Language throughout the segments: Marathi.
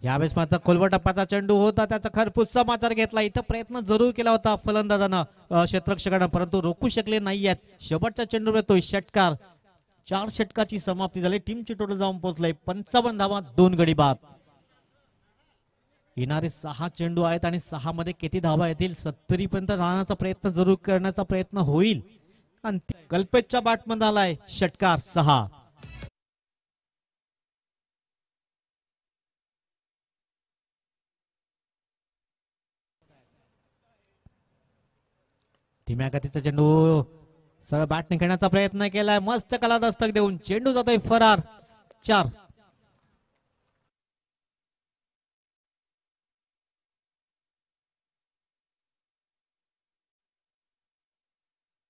यावेळेस मात्र खोलवर टप्प्याचा चेंडू होता, त्याचा खरपूस समाचार घेतला. इथं प्रयत्न जरूर केला होता फलंदाजानं क्षेत्ररक्षकानं, परंतु रोखू शकले नाहीयेत. शेवटचा चेंडू येतोय षटकार. 4 षटकाची समाप्ती झाली. टीमची टोटल जाऊन पोहोचले 55 धावा, 2 गडी बाद. येणारे 6 चेंडू आहेत आणि 6 मध्ये किती धावा येतील 70 पर्यंत जाण्याचा प्रयत्न जरूर करण्याचा प्रयत्न होईल. आणि कल्पेशच्या बॅटमध्ये आलाय षटकार 6. धीम्या गतीचा चेंडू सरळ बॅटने खेळण्याचा प्रयत्न केलाय. मस्त कलादस्तक देऊन चेंडू जातोय फरार. 4.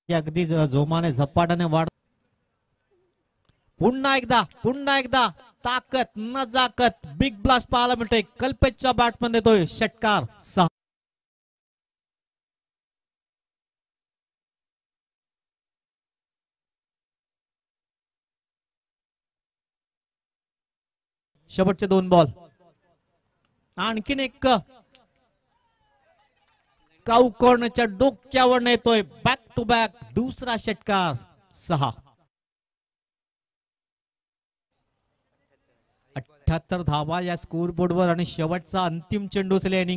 अगदी जोमाने झपाट्याने वाढ. पुन्हा एकदा ताकद नजाकत बिग ब्लास्ट पाहायला मिळतोय. कल्पेशच्या बॅटमध्ये येतोय षटकार 6. शेवटचे 2 बॉल. आणखीन एक काउकॉर्नच्या डोक्यावर येतोय बॅक टू बॅक दुसरा षटकार 6. 78 धावा या स्कोर बोर्डवर आणि शेवटचा अंतिम चेंडू इनिंग